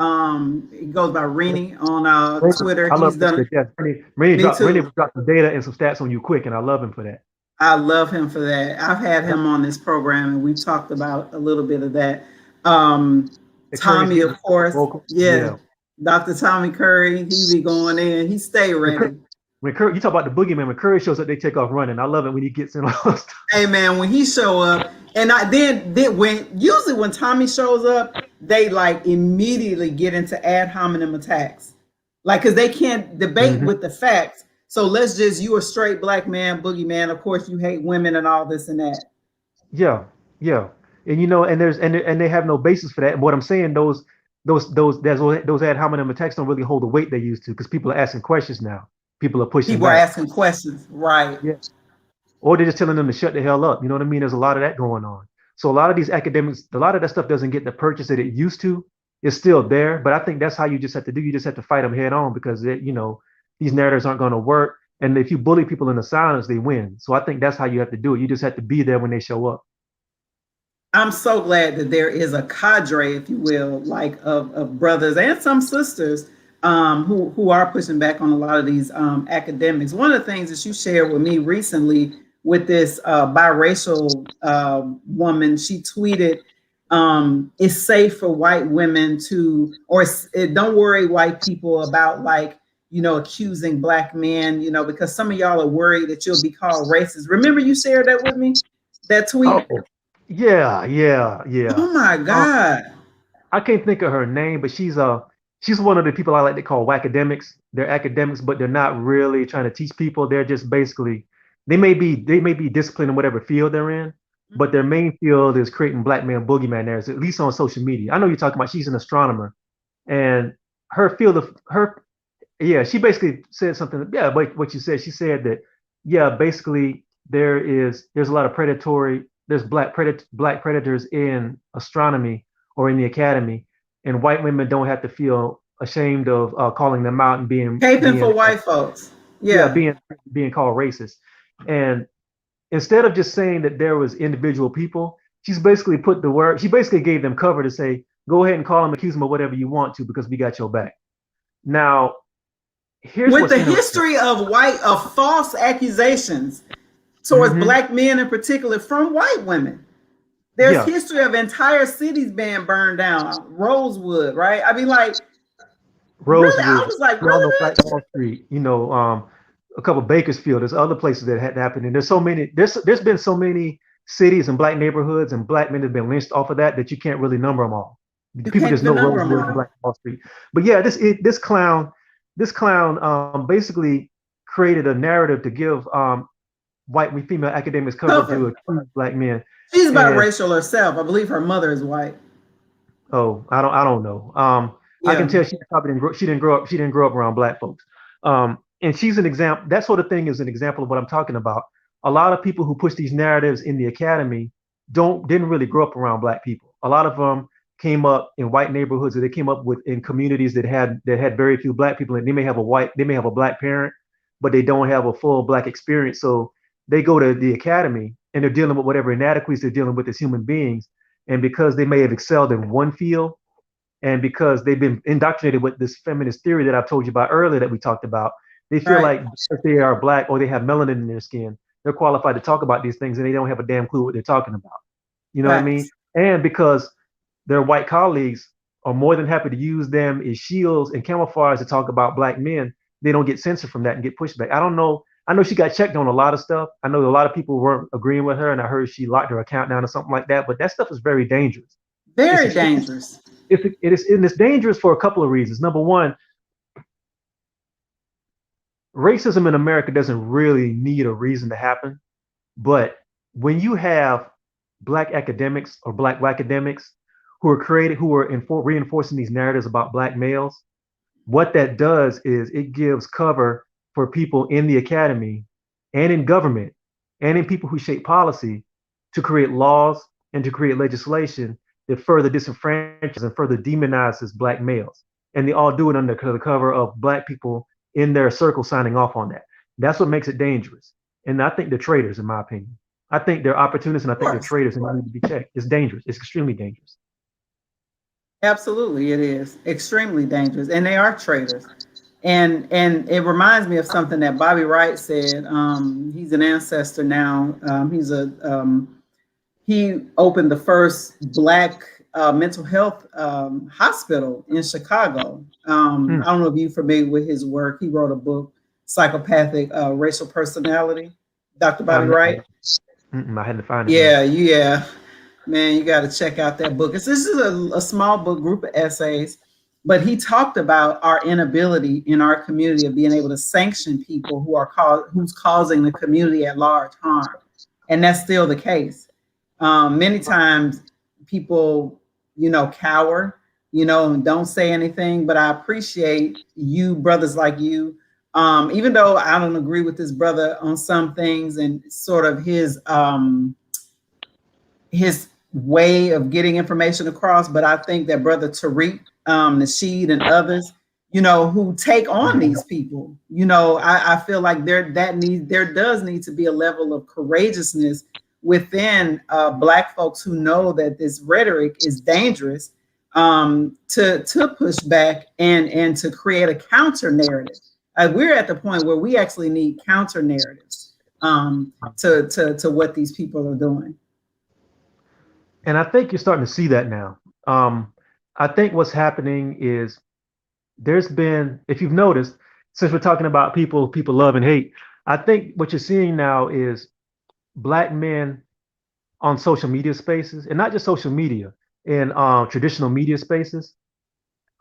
He goes by Rennie on Twitter. I love He's done. Yeah, Rennie dropped some data and some stats on you quick, and I love him for that. I love him for that. I've had him on this program, and we've talked about a little bit of that. Tommy, of course. Yeah. Dr. Tommy Curry, he be going in. He stay ready. When Curry, you talk about the boogeyman, when Curry shows up, they take off running. I love it when he gets in all those stuff. Hey man, when he show up, and when Tommy shows up, they like immediately get into ad hominem attacks, like because they can't debate with the facts. So you a straight black man, boogeyman. Of course, you hate women and all this and that. Yeah, and and they have no basis for that. And what I'm saying, those ad hominem attacks don't really hold the weight they used to because people are asking questions now. People are pushing. People are asking questions, right? Yeah. Or they're just telling them to shut the hell up. You know what I mean? There's a lot of that going on. So a lot of these academics, a lot of that stuff doesn't get the purchase that it used to. It's still there, but I think that's how you just have to do. You just have to fight them head on because these narratives aren't going to work. And if you bully people into silence, they win. So I think that's how you have to do it. You just have to be there when they show up. I'm so glad that there is a cadre, if you will, like of brothers and some sisters who are pushing back on a lot of these academics. One of the things that you shared with me recently with this biracial woman, she tweeted, it's safe for white women don't worry white people about accusing black men, because some of y'all are worried that you'll be called racist. Remember you shared that with me, that tweet? Oh, yeah. Oh my God. I can't think of her name, but she's she's one of the people I like to call academics. They're academics, but they're not really trying to teach people. They're just basically they may be disciplined in whatever field they're in, but their main field is creating black man boogeyman narratives, at least on social media. I know you're talking about she's an astronomer, and her field of her yeah, she basically said something. Yeah, but what you said, she said that yeah, basically there's a lot of there's black predators in astronomy or in the academy, and white women don't have to feel ashamed of calling them out and Caping being for white folks. yeah Yeah. being called racist. And instead of just saying that there was individual people, she basically gave them cover to say, go ahead and call them, accuse them of whatever you want to because we got your back. Now, here's With what's the interesting. history of false accusations towards Hmm. black men in particular from white women. There's Yeah, history of entire cities being burned down. Rosewood, right? I mean, like, really, I Rosewood, was like, y'all know really, Black Wall Street, a couple of Bakersfield. There's other places that had happened, and there's so many. There's been so many cities and black neighborhoods and black men have been lynched off of that you can't really number them all. you People can't just even know number them Rosewood and all. Black Wall Street. But yeah, this clown basically created a narrative to give white and female academics cover to Cover. accuse black men. She's And biracial herself. I believe her mother is white. oh, I don't know. I can Yeah. tell she didn't grow up around black folks. And she's an example. That sort of thing is an example of what I'm talking about. A lot of people who push these narratives in the academy didn't really grow up around black people. A lot of them came up in white neighborhoods, or they came up with in communities that had very few black people, and they may have a black parent, but they don't have a full black experience. So they go to the academy and they're dealing with whatever inadequacies they're dealing with as human beings. And because they may have excelled in one field, and because they've been indoctrinated with this feminist theory that I've told you about earlier that we talked about, they feel Right. like if they are black or they have melanin in their skin, they're qualified to talk about these things and they don't have a damn clue what they're talking about. You know what I mean? Facts. And because their white colleagues are more than happy to use them as shields and camouflage to talk about black men, they don't get censored from that and get pushback. I don't know. I know she got checked on a lot of stuff. I know a lot of people weren't agreeing with her, and I heard she locked her account down or something like that. But that stuff is very dangerous. It's Very extremely dangerous. it's dangerous for a couple of reasons. Number one, racism in America doesn't really need a reason to happen, but when you have black academics or black academics who are reinforcing these narratives about black males, what that does is it gives cover for people in the academy and in government and in people who shape policy to create laws and to create legislation that further disenfranchises and further demonizes black males. And they all do it under the cover of black people in their circle signing off on that. That's what makes it dangerous. And I think they're traitors, in my opinion. I think they're opportunists and I Of think they're course. traitors and they need to be checked. It's dangerous. It's extremely dangerous. Absolutely, it is extremely dangerous, and they are traitors. And it reminds me of something that Bobby Wright said. He's an ancestor now. He opened the first black mental health hospital in Chicago. Mm, I don't know if you're familiar with his work. He wrote a book, Psychopathic Racial Personality. Dr. Bobby I'm not, Wright. I had to find it now. Yeah, man, you got to check out that book. This is a small book, group of essays, but he talked about our inability in our community of being able to sanction people who's causing the community at large harm, and that's still the case. Many times, people, cower, and don't say anything. But I appreciate you, brothers like you. Even though I don't agree with this brother on some things and sort of his way of getting information across, but I think that brother Tariq, Nasheed, and others, who take on these people, I feel like there does need to be a level of courageousness within Black folks who know that this rhetoric is dangerous, to push back and to create a counter narrative. We're at the point where we actually need counter narratives to what these people are doing. And I think you're starting to see that now. I think what's happening is there's been, if you've noticed, since we're talking about people love and hate, I think what you're seeing now is black men on social media spaces, and not just social media, in traditional media spaces.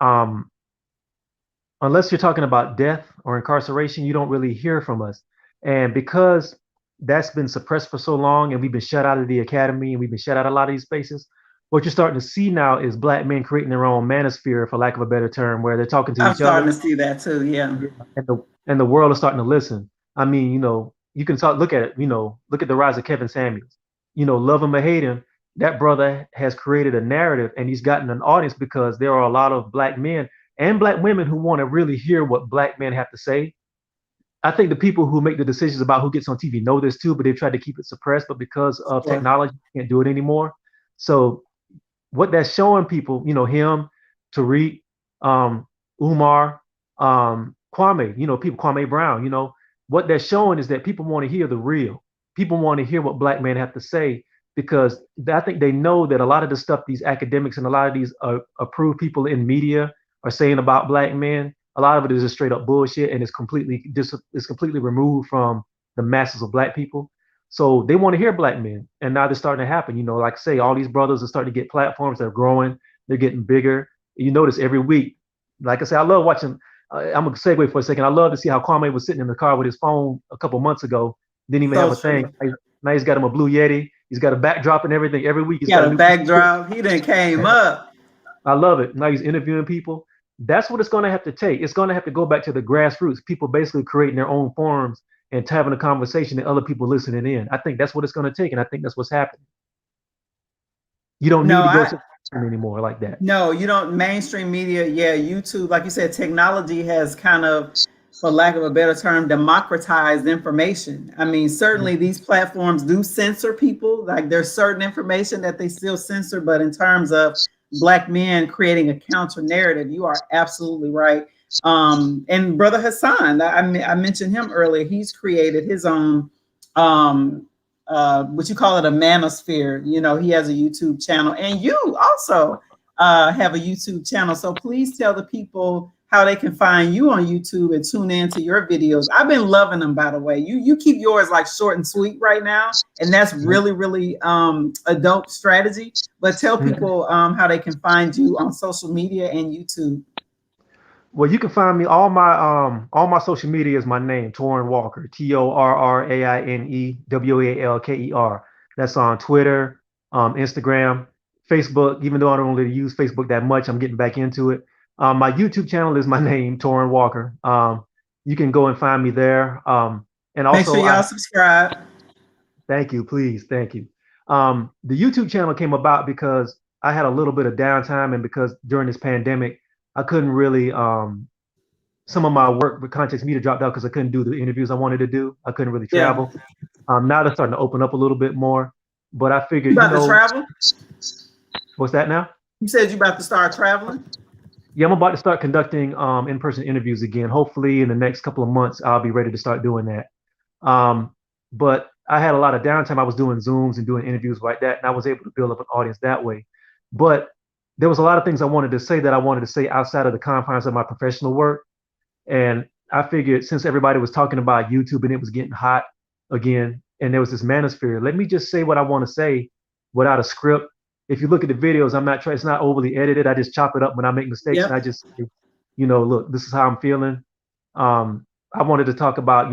Um, unless you're talking about death or incarceration, you don't really hear from us. And because that's been suppressed for so long and we've been shut out of the academy and we've been shut out of a lot of these spaces, what you're starting to see now is black men creating their own manosphere, for lack of a better term, where they're talking to I'm each other. starting to see that too. Yeah. Yeah. And the world is starting to listen. I mean, you can look at it, look at the rise of Kevin Samuels. Love him or hate him, that brother has created a narrative and he's gotten an audience because there are a lot of black men and black women who want to really hear what black men have to say. I think the people who make the decisions about who gets on TV know this too, but they've tried to keep it suppressed. But because of Sure. technology, you can't do it anymore. So what that's showing people, him, Tariq, Umar, Kwame, people, Kwame Brown, what that's showing is that people want to hear the real. People want to hear what black men have to say because I think they know that a lot of the stuff these academics and a lot of these approved people in media are saying about black men, a lot of it is just straight up bullshit and it's completely removed from the masses of black people. So they want to hear black men, and now they're starting to happen. Like I say, all these brothers are starting to get platforms. They're growing. They're getting bigger. You notice every week. Like I say, I love watching. I'm gonna segue for a second. I love to see how Kwame was sitting in the car with his phone a couple months ago. Didn't even have So a thing. true. Now he's got him a Blue Yeti. He's got a backdrop and everything. Every week he's got Got a a new piece of shit. backdrop. He done came up. I love it. Now he's interviewing people. That's what it's going to have to take. It's going to have to go back to the grassroots, people basically creating their own forums and having a conversation and other people listening in. I think that's what it's going to take, and I think that's what's happening. You don't No, need to go I to anymore like that. no, you don't. Mainstream media, yeah, YouTube, like you said, technology has kind of, for lack of a better term, democratized information. I mean, certainly these platforms do censor people. Like there's certain information that they still censor, but in terms of black men creating a counter narrative, you are absolutely right. And Brother Hassan, I mentioned him earlier. He's created his own, um, what you call it, a manosphere. He has a YouTube channel, and you also have a YouTube channel. So please tell the people how they can find you on YouTube and tune in to your videos. I've been loving them, by the way. You keep yours like short and sweet right now, and that's really, really a dope strategy. But tell people how they can find you on social media and YouTube. Well, you can find me all my social media is my name, Torrin Walker, TorraineWalker. That's on Twitter, Instagram, Facebook. Even though I don't really use Facebook that much, I'm getting back into it. My YouTube channel is my name, Torrin Walker. You can go and find me there. And Make sure also, y'all subscribe. thank you, please, thank you. The YouTube channel came about because I had a little bit of downtime, and because during this pandemic, I couldn't really some of my work with Context Media dropped out because I couldn't do the interviews I wanted to do. I couldn't really Yeah. travel. Now they're starting to open up a little bit more, but I You figured, about to travel? what's that now? You said you about to start traveling? Yeah, I'm about to start conducting in-person interviews again. Hopefully, in the next couple of months, I'll be ready to start doing that. But I had a lot of downtime. I was doing Zooms and doing interviews like that, and I was able to build up an audience that way. But there was a lot of things I wanted to say that I wanted to say outside of the confines of my professional work. And I figured since everybody was talking about YouTube and it was getting hot again, and there was this manosphere, let me just say what I want to say without a script. If you look at the videos, it's not overly edited. I just chop it up when I make mistakes, and I Yep. just say, look, this is how I'm feeling. I wanted to talk about,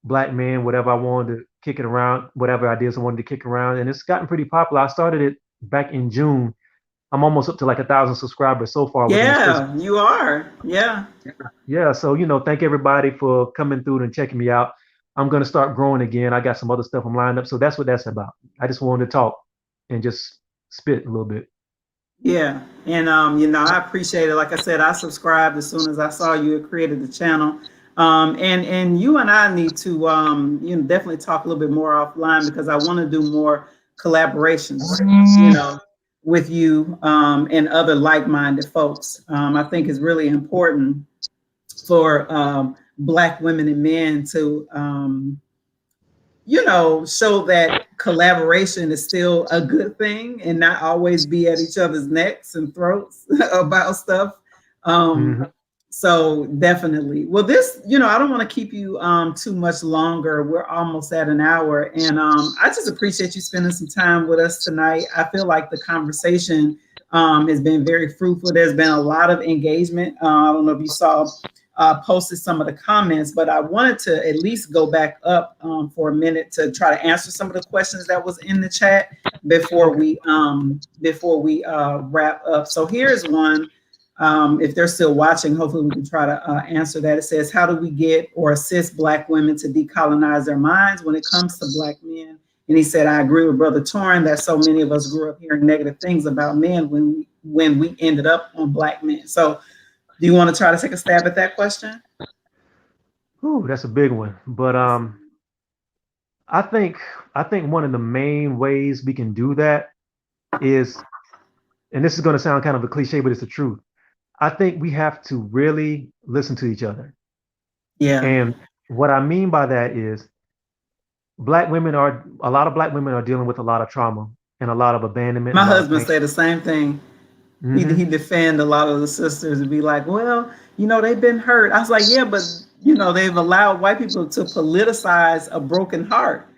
black men, whatever I wanted to kick it around, whatever ideas I wanted to kick around. And it's gotten pretty popular. I started it back in June. I'm almost up to like 1,000 subscribers so far within the space. Yeah, you are. Yeah. Yeah, so thank everybody for coming through and checking me out. I'm gonna start growing again. I got some other stuff I'm lined up, so that's what that's about. I just wanted to talk and just spit a little bit. Yeah, and I appreciate it. Like I said, I subscribed as soon as I saw you had created the channel. And you and I need to definitely talk a little bit more offline because I want to do more collaborations, with you and other like-minded folks. I think it's really important for Black women and men to show that collaboration is still a good thing and not always be at each other's necks and throats about stuff. Mhm. So definitely. Well, this, I don't want to keep you too much longer. We're almost at an hour. And I just appreciate you spending some time with us tonight. I feel like the conversation has been very fruitful. There's been a lot of engagement. I don't know if you saw posted some of the comments, but I wanted to at least go back up for a minute to try to answer some of the questions that was in the chat before we wrap up. So here's one. If they're still watching, hopefully we can try to answer that. It says, how do we get or assist Black women to decolonize their minds when it comes to Black men? And he said, I agree with Brother Torrin that so many of us grew up hearing negative things about men when we ended up on Black men. So do you want to try to take a stab at that question? Ooh, that's a big one. But I think one of the main ways we can do that is, and this is going to sound kind of a cliche, but it's the truth. I think we have to really listen to each other. Yeah. And what I mean by that is a lot of Black women are dealing with a lot of trauma and a lot of abandonment. My husband said the same thing. Mm-hmm. He defend a lot of the sisters and be like, well, they've been hurt. I was like, yeah, but they've allowed white people to politicize a broken heart.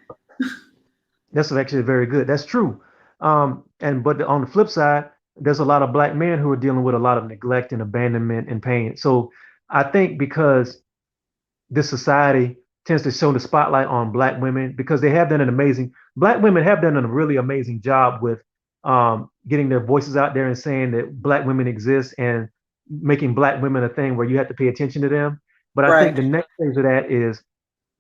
That's actually very good. That's true. But on the flip side, there's a lot of Black men who are dealing with a lot of neglect and abandonment and pain. So I think because this society tends to show the spotlight on Black women, because they have done Black women have done a really amazing job with getting their voices out there and saying that Black women exist and making Black women a thing where you have to pay attention to them. But I think the next phase of that is,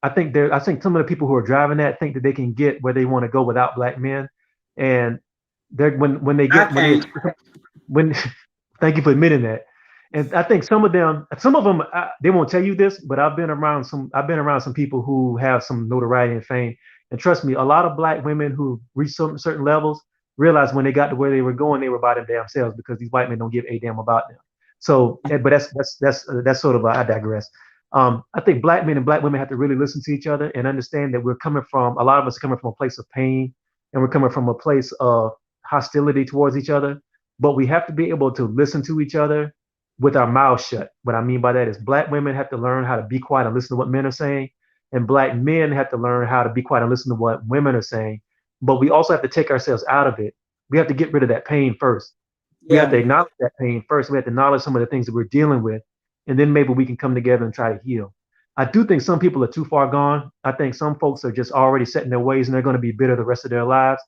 I think some of the people who are driving that think that they can get where they want to go without Black men. And thank you for admitting that. And I think some of them, they won't tell you this, but I've been around some people who have some notoriety and fame. And trust me, a lot of Black women who reach certain levels realized when they got to where they were going, they were by their damn selves, because these white men don't give a damn about them. So, but that's sort of I digress. I think Black men and Black women have to really listen to each other and understand that a lot of us are coming from a place of pain, and we're coming from a place of hostility towards each other. But we have to be able to listen to each other with our mouths shut. What I mean by that is Black women have to learn how to be quiet and listen to what men are saying, and Black men have to learn how to be quiet and listen to what women are saying. But we also have to take ourselves out of it. We have to get rid of that pain first. We have to acknowledge that pain first. We have to acknowledge some of the things that we're dealing with, and then maybe we can come together and try to heal. I do think some people are too far gone. I think some folks are just already set in their ways, and they're going to be bitter the rest of their lives.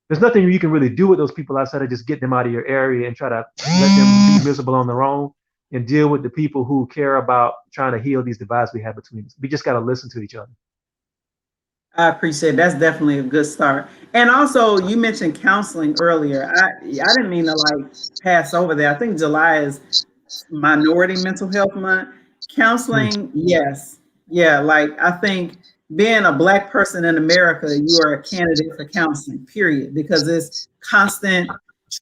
There's nothing you can really do with those people outside of just get them out of your area and try to let them be miserable on their own, and deal with the people who care about trying to heal these divides we have between us. We just got to listen to each other. I appreciate it. That's definitely a good start. And also, you mentioned counseling earlier. I didn't mean to pass over that. I think July is Minority Mental Health Month. Counseling, yes. Yeah, I think being a Black person in America, you are a candidate for counseling, period, because it's constant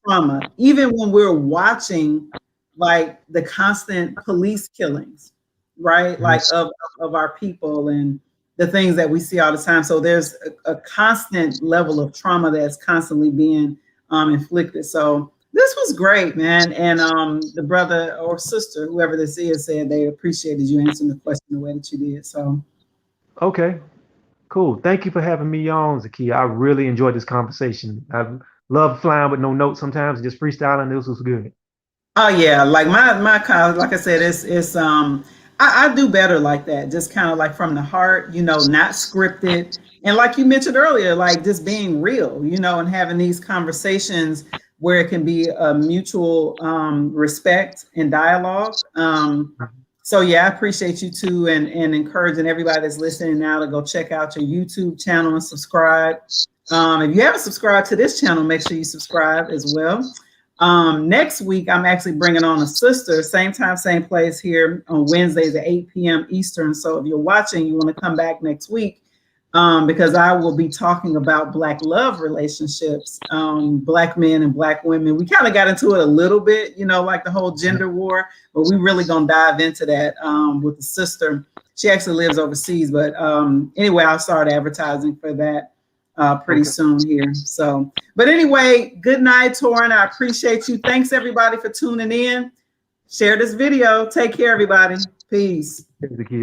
trauma. Even when we're watching the constant police killings, right? Of our people and the things that we see all the time. So there's a constant level of trauma that's constantly being inflicted. So this was great, man. And the brother or sister, whoever this is, said they appreciated you answering the question the way that you did. So. Okay, cool. Thank you for having me on, Zakia. I really enjoyed this conversation. I love flying with no notes sometimes, just freestyling. This was good. Oh yeah, my college, like I said, it's I do better like that, just kind of from the heart, not scripted. And like you mentioned earlier, just being real, and having these conversations where it can be a mutual respect and dialogue. So yeah, I appreciate you too, and encouraging everybody that's listening now to go check out your YouTube channel and subscribe. If you haven't subscribed to this channel, make sure you subscribe as well. Next week, I'm actually bringing on a sister, same time, same place here on Wednesdays at 8 p.m. Eastern. So if you're watching, you want to come back next week because I will be talking about Black love relationships, Black men and Black women. We kind of got into it a little bit, the whole gender war, but we really going to dive into that with the sister. She actually lives overseas, but anyway, I'll start advertising for that pretty soon here. So, but anyway, good night, Torrin. I appreciate you. Thanks everybody for tuning in. Share this video. Take care, everybody. Peace.